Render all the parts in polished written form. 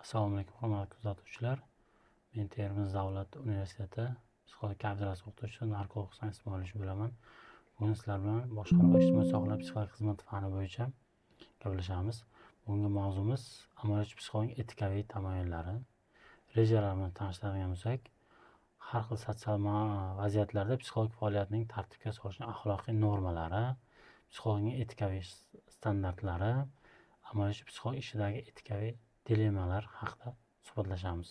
Assalomu alaykum, hurmatli kuzatuvchilar. Men Termiz davlat universiteti psixologik kafedrasi o'qituvchisi narkolog Husan Ismoilovich bo'laman. Bugun sizlar bilan boshqaruv va ijtimoiy sog'liq psixologik xizmat fani bo'yicha gaplashamiz. Bugungi mavzumiz amaliyotchi psixologning etikaviy tamoyillari. Rejalar bilan tanishtiradigan bo'lsak, har xil sotsial vaziyatlarda psixologik faoliyatning tartibga solishning axloqiy normalari, psixologning etikaviy standartlari, amaliyotchi psixolog ishidagi etikaviy dilemmalar haqida suhbatlashamiz.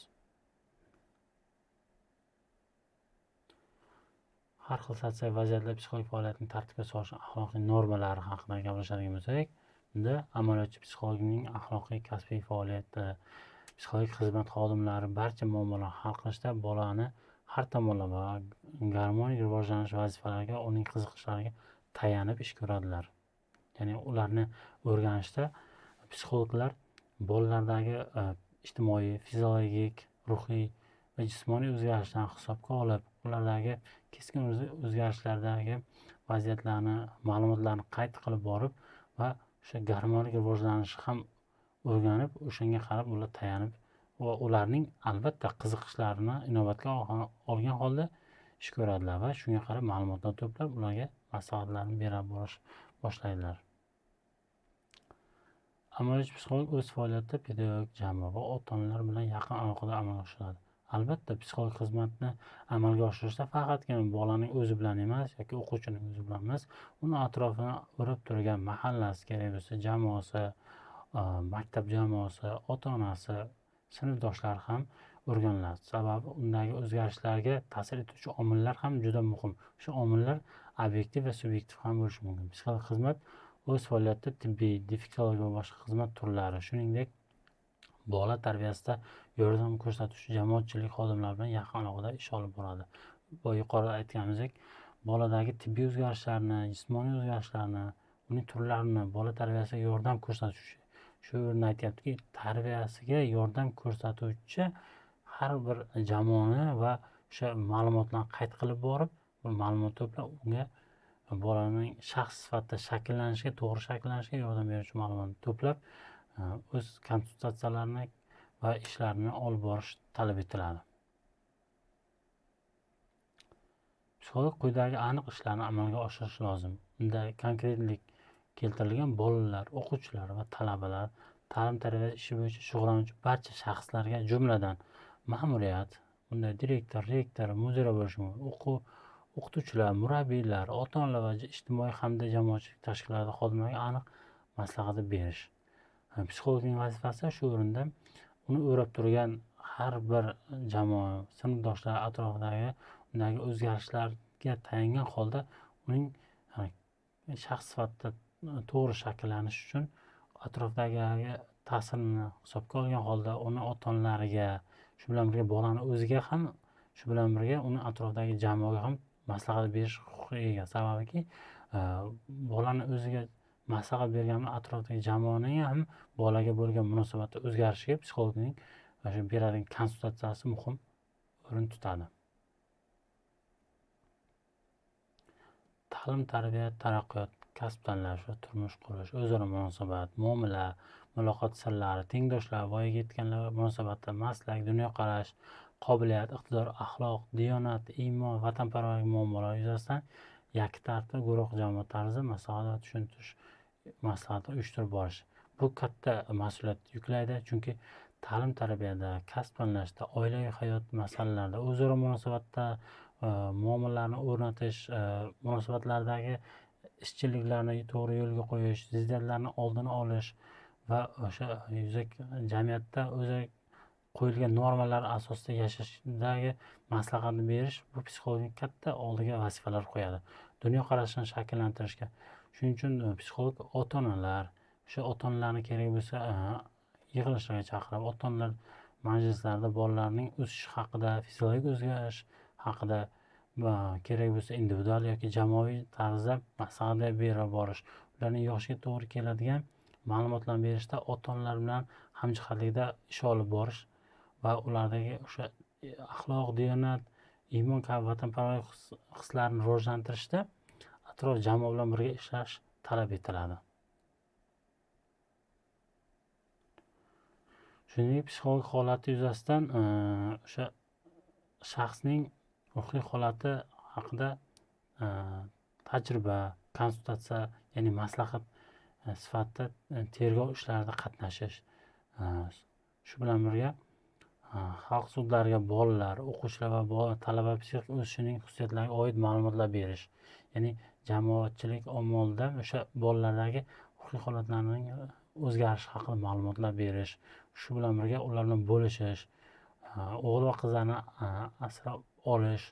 Har xil sotsial vaziyatlarda psixologik faoliyatning tartibga solishning axloqiy normalari haqida gaplashadigan bo'lsak, bunda amaliyotchi psixologning axloqiy kasbiy faoliyati, psixologik xizmat xodimlari barcha muammolarni hal qilishda bolani har tomonlama garmonik rivojlanish vazifalariga, uning qiziqishlariga tayanib ish ko'radilar. Ya'ni ularni o'rganishda psixologlar bolalardagi ijtimoiy, fiziologik, ruhiy va jismoniy o'zgarishlarni hisobga olib, ulardagi keskin o'zgarishlardagi vaziyatlarni, ma'lumotlarni qayd qilib borib va o'sha garmonik rivojlanishni ham o'rganib, o'shanga qarab ular tayanib va ularning albatta qiziqishlarini inobatga olgan holda ish ko'radilar va shunga qarab ma'lumotlar to'plab, ularga maslahatlarni bera boshlaydilar. Amaliyotchi psixolog o'z faoliyatida pedagogik jamoa va ota-onalar bilan yaqin aloqada amalga oshiradi. Albatta, psixologik xizmatni amalga oshirishda faqatgina bolaning o'zi bilan emas yoki o'quvchining o'zi bilan emas, uni atrofini o'rab turgan mahallasi, kerak bo'lsa jamoasi, maktab jamoasi, ota-onasi, sinfdoshlari ham o'rganiladi. Sababi undagi o'zgarishlarga ta'sir etuvchi omillar ham juda muhim. Shu omillar obyektiv va subyektiv ham bo'lishi mumkin. Psixologik xizmat o'z faoliyatida tibbiy, defektologiya va boshqa xizmat turlari, shuningdek bola tarbiyasida yordam ko'rsatuvchi jamoatchilik xodimlari bilan yaqin aloqada ish olib boradi. Yuqorida aytganimizdek, boladagi tibbiy o'zgarishlarni, jismoniy o'zgarishlarni, uning turlarini, bola tarbiyasiga yordam ko'rsatuvchi, shu o'rinda aytyaptiki, tarbiyasiga yordam ko'rsatuvchi har bir jamoani va o'sha ma'lumotlarni qayd qilib borib, bu ma'lumot to'plab unga bolaning shaxs sifatida shakllanishiga, to'g'ri shakllanishiga yordam beruvchi ma'lumotni to'plab, o'z konsultatsiyalarini va ishlarini olib borish talab etiladi. Psixolog quyidagi aniq ishlarni amalga oshirishi lozim. Unda konkretlik keltirilgan bolalar, o'quvchilar va talabalar, ta'lim-tarbiya ishi bo'yicha shug'ullanuvchi barcha shaxslarga, jumladan ma'muriyat, bunda direktor, rektor, mudira bo'lishi mumkin, o'qituvchilar, murabbiylar, ota-onalar va ijtimoiy hamda jamoatchilik tashkilotlari xodimlariga aniq maslahat berish. Psixologning vazifasi shu o'rinda uni o'rab turgan har bir jamoa, sinfdoshlar atrofidagi undagi o'zgarishlarga tayangan holda uning shaxs sifatida to'g'ri shakllanish uchun atrofdagi ta'sirini hisobga olgan holda uni ota-onalariga, shu bilan birga bolani o'ziga ham, shu bilan birga uni atrofidagi jamoaga ham maslahat berish huquqiga ega. Sababiki bolani o'ziga maslahat bergan atrofdagi jamoaning ham bolaga bo'lgan munosabatda o'zgarishiga psixologning beradigan konsultatsiyasi muhim o'rin tutadi. Ta'lim, tarbiya, taraqqiyot, kasb tanlash va turmush qurish, o'zaro munosabat, muomala, muloqot sirlari, tengdoshlar, voyaga yetganlar munosabati, maslak, dunyoqarash, qobiliyat, iqtidor, axloq, diyonat, iymon, vatanparvarlik muammolari yuzasidan yakka tartib guruh jamoat tarzida maslahat va tushuntirish maslahatni uyushtirib borish. Bu katta mas'uliyat yuklaydi, chunki ta'lim tarbiyada, kasb tanlashda, oilaviy hayot masalalarida, o'zaro munosabatda muomalalarni o'rnatish, munosabatlardagi ishchiliklarni to'g'ri yo'lga qo'yish, ziddiyatlarni oldini olish va o'sha jamiyatda o'zi qo'yilgan normalar asosida yashashdagi maslahatni berish bu psixologning katta oldiga vazifalar qo'yadi. Dunyoqarashini shakllantirishga. Shuning uchun psixolog ota-onalar, o'sha ota-onalarni kerak bo'lsa yig'ilishlarga chaqirib, ota-onalar majlislarida bolalarning o'sishi haqida, fiziologik o'zgarish haqida va kerak bo'lsa individual yoki jamoaviy tarzda maslahat berib borish, ularning yoshiga to'g'ri keladigan ma'lumotlarni berishda ota-onalar bilan hamjihatlikda ish olib borish va ulardagi o'sha axloq, diyonat, iymon kabi vatanparvarlik hislarini rivojlantirishda atrof jamoa bilan birga ishlash talab etiladi. Shuningdek, psixologik holati yuzasidan o'sha shaxsning ruhiy holati haqida tajriba, konsultatsiya, ya'ni maslahat sifatida tergov ishlarida qatnashish. Shu bilan birga xalq sudlariga bolalar, o'quvchilar va talaba psixik o'sishining xususiyatlariga oid ma'lumotlar berish, ya'ni jamoatchilik oldida o'sha bolalardagi ruhiy holatlarning o'zgarishi haqida ma'lumotlar berish, shu bilan birga ular bilan bo'lishish, o'g'il va qizlarni asrab olish,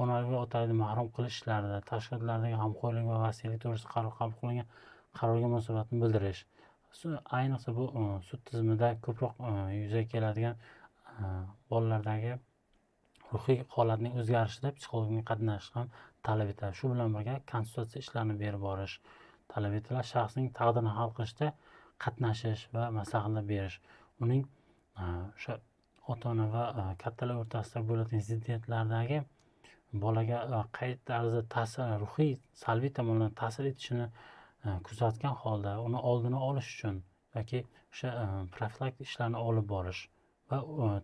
onalik va otalik mahrum qilish ishlarida tashkilotlardagi g'amxo'rlik va vasiylik to'g'risida qabul qilingan qarorga munosabatni bildirish. Ayniqsa bu sud tizimida ko'proq yuzaga keladigan bolalardagi ruhiy holatning o'zgarishida psixologning qatnashishi ham talab etiladi. Shu bilan birga konsultatsiya ishlarini berib borish talab etiladi. Shaxsning taqdirini hal qilishda qatnashish va maslahatlar berish, uning o'sha ota-ona va kattalar o'rtasida bo'ladigan ziddiyatlardagi bolaga qay tarzda ruhiy salbiy tomondan ta'sir etishini kuzatgan holda uni oldini olish uchun yoki o'sha profilaktik ishlarni olib borish va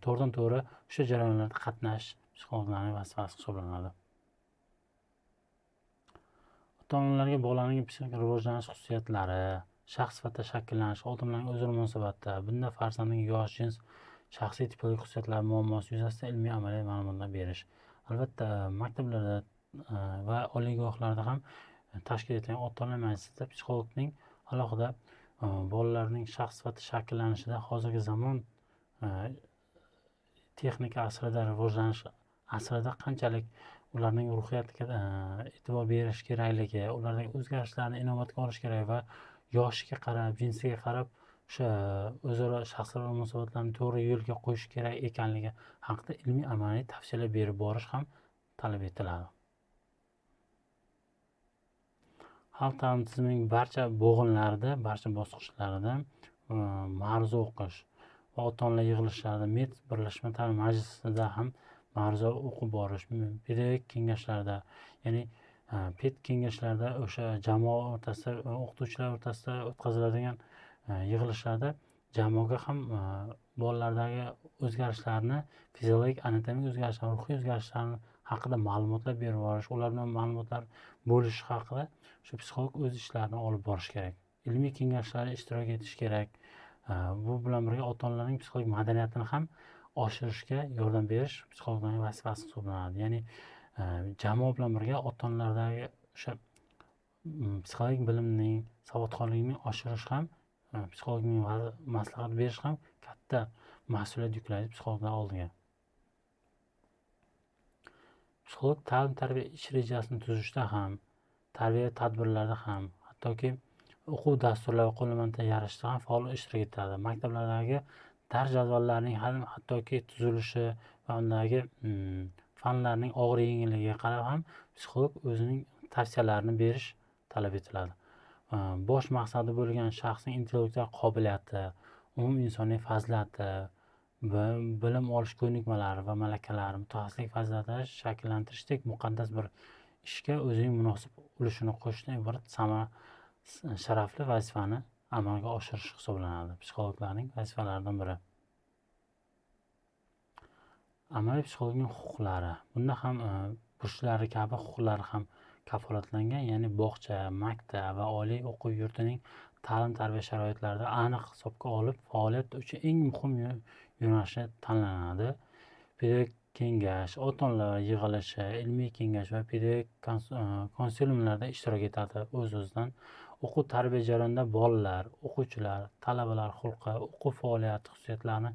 to'g'ridan to'g'ri o'sha jarayonlarda qatnashish psixologlarning vazifasi hisoblanadi. Ota-onalarga bolaning psixik rivojlanish xususiyatlari, shaxs sifatida shakllanish, oldin bilan o'zaro munosabatda, bunda farzandning yosh, jins, shaxsiy tipologik xususiyatlari muammosi yuzasidan ilmiy amaliy ma'lumotlar berish. Albatta, maktablarda va oliygohlarda ham tashkil etilgan ota-onalar majlisida psixologning alohida bolalarning shaxs sifatida shakllanishida hozirgi zamon texnika asrida, rivojlanish asrida qanchalik ularning ruhiyatiga e'tibor berish kerakligi, ulardagi o'zgarishlarni inobatga olish kerak va yoshiga qarab, jinsiga qarab o'sha o'zaro shaxslararo munosabatlarni to'g'ri yo'lga qo'yish kerak ekanligi haqida ilmiy amaliy tavsiyalar berib borish ham talab etiladi. Xalq ta'limi tizimining barcha bo'g'inlarida, barcha bosqichlarida ma'ruza o'qish va ota-onalar yig'ilishlarida, metod birlashma ta'lim majlisida ham ma'ruza o'qib borish, pedagogik kengashlarda, ya'ni ped kengashlarda o'sha jamoa o'rtasida, o'qituvchilar o'rtasida o'tkaziladigan yig'ilishlarda jamoaga ham bolalardagi o'zgarishlarni, fiziologik, anatomik o'zgarishlar, ruhiy o'zgarishlarni haqida ma'lumotlar berib borish, ular bilan ma'lumotlar bo'lish haqida shu psixolog o'z ishlarini olib borish kerak. Ilmiy kengashlarda ishtirok etish kerak. Bu bilan birga ota-onalarning psixologik madaniyatini ham oshirishga yordam berish psixologlarning vazifasi hisoblanadi. Ya'ni jamoa bilan birga ota-onalardagi o'sha psixologik bilimning, savodxonlikni oshirish ham, psixologning maslahat berish ham katta mas'uliyat yuklaydi psixologlar oldiga. Psixolog ta'lim-tarbiya ish rejasini tuzishda ham, tarbiya tadbirlarida ham, hattoki o'quv dasturlari va qo'llanmalarni tayyorlashda ham faol ishtirok etadi. Maktablardagi dars jadvallarining hattoki tuzilishi va undagi fanlarning og'ir yengilligiga qarab ham psixolog o'zining tavsiyalarini berish talab etiladi. Bosh maqsadi bo'lgan shaxsning intellektual qobiliyati, umuminsoniy fazilati, bilim olish ko'nikmalari va malakalari, mutaxassislik fazilatlari shakllantirishdek muqaddas bir ishga o'zining munosib ulushini qo'shishdan iborat sharafli vazifani amalga oshirish hisoblanadi. Psixologlarning vazifalaridan biri. Amaliy psixologning huquqlari. Bunda ham burchlari kabi huquqlari ham kafolatlangan, ya'ni bog'cha, maktab va oliy o'quv yurtining ta'lim-tarbiya sharoitlarida aniq hisobga olib, faoliyat uchun eng muhim yo'nalishi tanlanadi. Pedagogik kengash, ota-onalar yig'ilishi, ilmiy kengash va pedagogik konsiliumlarda ishtirok etadi. O'z-o'zidan o'quv tarbiya jarayonida bolalar, o'quvchilar, talabalar xulqi, o'quv faoliyati xususiyatlarini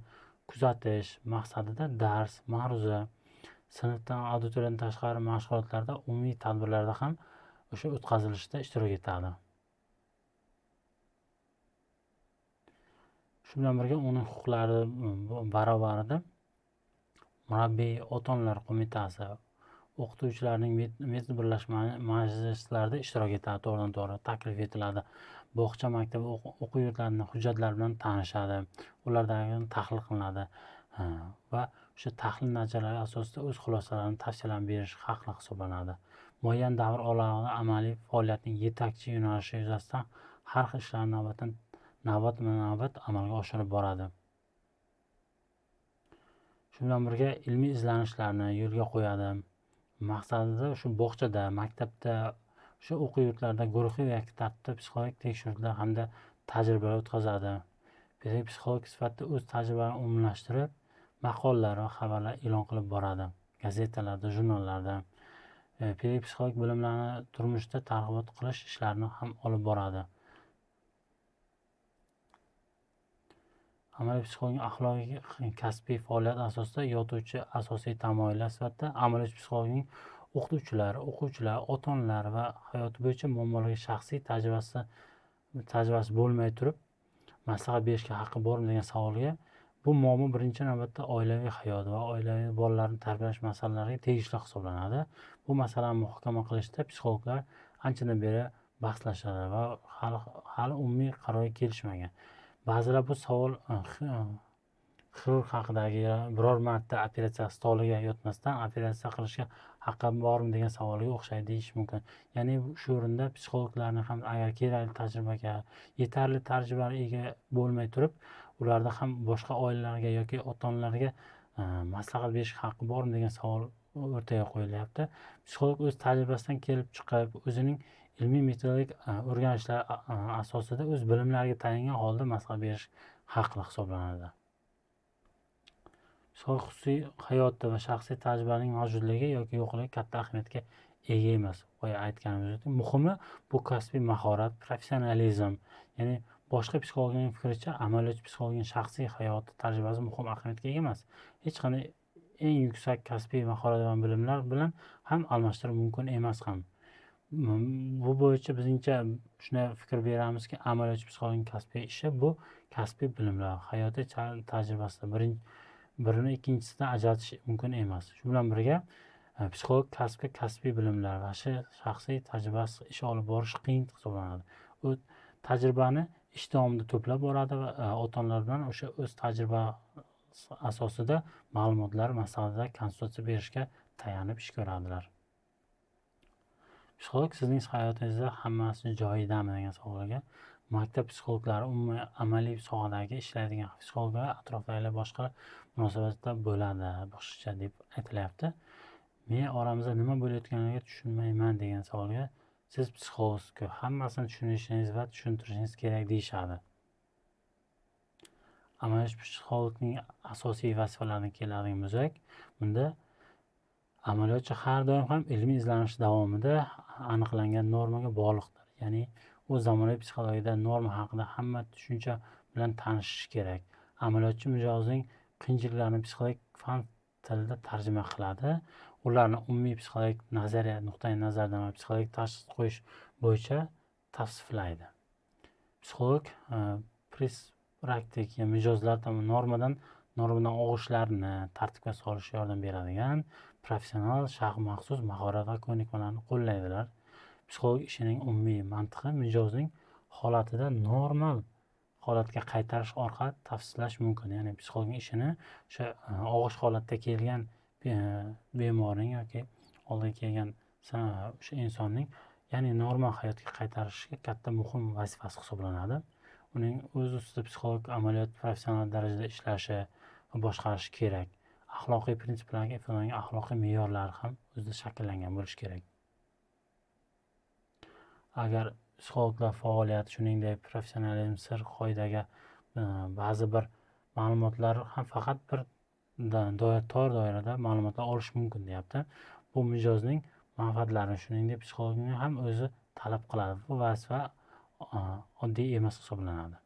kuzatish maqsadida dars, ma'ruza, sinfdan, auditoriyadan tashqari mashg'ulotlarda, umumiy tadbirlarda ham o'sha o'tkazilishda ishtirok etadi. Shu bilan birga uning huquqlari barobarida murabbiy, ota-onalar qo'mitasi, o'qituvchilarning metod birlashma majlislarida ishtirok etadi, to'g'ridan to'g'ri taklif etiladi. Bog'cha, maktab, o'quv yurtlarining hujjatlari bilan tanishadi, ulardagi tahlil qilinadi va o'sha tahlil natijalari asosida o'z xulosalarini, tavsiyalarini berish haqli hisoblanadi. Muayyan davr oralig'ida amaliy faoliyatning yetakchi yo'nalishi yuzasidan har xil ishlarni navbatma-navbat amalga oshirib boradi. Shu bilan birga ilmiy izlanishlarni yo'lga qo'yadi. Maqsadida shu bog'chada, maktabda, shu o'quv yurtlarida guruhiy yoki tartibda psixologik tekshiruvlar hamda tajribalar o'tkazadi. Pedagog psixolog sifatida o'z tajribalarini umumlashtirib, maqolalar va xabarlar e'lon qilib boradi. Gazetalarda, jurnallarda. Pedagog psixolog bilimlarni turmushda targ'ibot qilish ishlarini ham olib boradi. Amaliy psixologning axloqiy kasbiy faoliyat asosida yozuvchi asosiy tamoyillar sifatida amaliy psixologning o'quvchilar, ota-onalar va hayoti bo'yicha muammolarga shaxsiy tajribasi bo'lmay turib maslahat berishga haqqi bormi degan savolga, bu muammo birinchi navbatda oilaviy hayot va oilaviy bolalarni tarbiyalash masalalariga tegishli hisoblanadi. Bu masalani muhokama qilishda psixologlar anchadan beri bahslashadi va hali umumiy qarorga kelishmagan. Ba'zilar bu savol xirurg haqidagi biror marta operatsiya stoliga yotmasdan operatsiya qilishga haqqi bormi degan savolga o'xshaydi deyish mumkin. Ya'ni shu o'rinda psixologlarni ham agar kerakli tajribaga, yetarli tajribaga ega bo'lmay turib, ularda ham boshqa oilalarga yoki ota-onalarga maslahat berish haqqi bormi degan savol o'rtaga qo'yilyapti. Psixolog o'z tajribasidan kelib chiqib, o'zining ilmiy metodologik o'rganishlar asosida o'z bilimlariga tayangan holda maslahat berish haqli hisoblanadi. Psixolog xususiy hayoti va shaxsiy tajribaning mavjudligi yoki yo'qligi katta ahamiyatga ega emas. Boya aytganimizdek, muhimi bu kasbiy mahorat, professionalizm. Ya'ni boshqa psixologlarning fikricha, amaliyotchi psixologning shaxsiy hayoti, tajribasi muhim ahamiyatga ega emas. Hech qanday eng yuksak kasbiy mahorat va bilimlar bilan ham almashtirib mumkin emas ham. Bu bo'yicha bizingcha shunday fikr beramizki, amaliyotchi psixologning kasbiy ishi bu kasbiy bilimlar, hayotiy tajribasi birini ikkinchisidan ajratish mumkin emas. Shu bilan birga psixolog kasbiy bilimlar va shaxsiy tajribasi ish olib borish qiyin hisoblanadi. U tajribani ish davomida to'plab boradi va ota-onalar bilan o'sha o'z tajriba asosida ma'lumotlar, masaladar konsultatsiya berishga tayanib ish ko'radilar. Psixolog sizning hayotingizda hammasi joyidami degan savolga, maktab psixologlari umuman amaliy sohadagi ishlaydigan psixologlar atrofdagilar boshqa munosabatda bo'ladi, boshqacha deb aytilyapti. Men oramizda nima bo'layotganiga tushunmayman degan savolga, siz psixologsiz-ku, hammasini tushunishingiz va tushuntirishingiz kerak deyishadi. Amaliy psixologning asosiy vazifalariga keladigan bo'lsak, bunda amaliyotchi har doim ham ilmiy izlanish davomida aniqlangan normaga bog'liqdir. Ya'ni u zamonaviy psixologiyada norma haqida hamma tushuncha bilan tanishish kerak. Amaliyotchi mijozning qiyinchiliklarini psixologik fan tilida tarjima qiladi. Ularni umumiy psixologik nazariya nuqtai nazaridan va psixologik tashxis qo'yish bo'yicha tavsiflaydi. Psixolog praktik mijozlar normadan og'ishlarni tartibga solishga yordam beradigan professional maxsus mahorat va ko'nikmalarni qo'llaydilar. Psixolog ishining umumiy mantiqi mijozning holatida normal holatga qaytarish orqali tavsiflash mumkin. Ya'ni psixologning ishini o'sha og'ish holatda kelgan bemorning yoki oldiga kelgan o'sha insonning ya'ni normal hayotga qaytarishga katta muhim vazifasi hisoblanadi. Uning o'z ustida psixolog amaliyot professional darajada ishlashi va boshqarishi kerak. Axloqiy prinsiplarga ifodalangan axloqiy me'yorlar ham o'zida shakllangan bo'lishi kerak. Agar psixologlar faoliyati, shuningdek professionalizm, sir qoidaga ba'zi bir ma'lumotlar ham faqat bir tor doirada ma'lumotlar olish mumkin deyapti. Bu mijozning manfaatlarini, shuningdek psixologning ham o'zi talab qiladi. Bu vazifa oddiy emas hisoblanadi.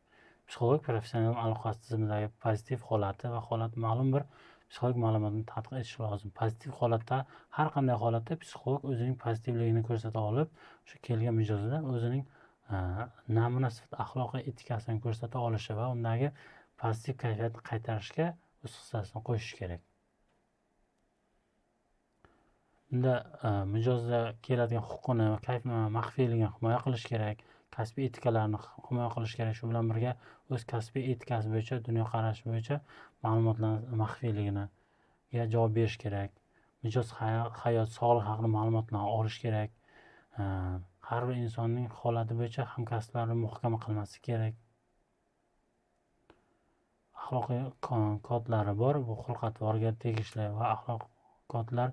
Psixolog professional aloqasi tizimidagi pozitiv holati va ma'lum bir psixologik ma'lumotni tadqiq etish lozim. Pozitiv holatda, har qanday holatda psixolog o'zining pozitivligini ko'rsata olib, shu kelgan mijozda o'zining namuna sifat axloqiy etikasini ko'rsata olishi va undagi pozitiv kayfiyatni qaytarishga o'z hissasini qo'shish kerak. Bunda mijozda keladigan huquqini va maxfiyligini himoya qilish kerak, kasbiy etikalarni himoya qilish kerak. Shu bilan birga o'z kasbiy etikasi bo'yicha, dunyoqarashi bo'yicha ma'lumotlar maxfiyligini javob berish kerak. Mijoz hayot, sog'liq haqida ma'lumotlarni olish kerak. Har bir insonning holati bo'yicha hamkasblarni muhokama qilmaslik kerak. axloqiy kodlari bor. Bu xulq-atvorga tegishli va axloq kodlar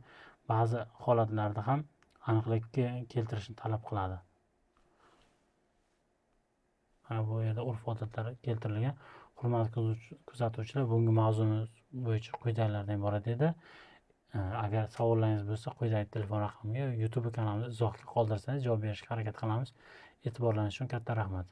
ba'zi holatlarda ham aniqlik keltirishni talab qiladi. Bu yerda urf-odatlar keltirilgan. Hurmatli kuzatuvchilar, bugungi mavzuimiz bo'yicha quyidagilardan iborat edi. Agar savollaringiz bo'lsa, quyidagi telefon raqamiga YouTube kanalimizda izohga qoldirsangiz javob berishga harakat qilamiz. E'tiborlaringiz uchun katta rahmat.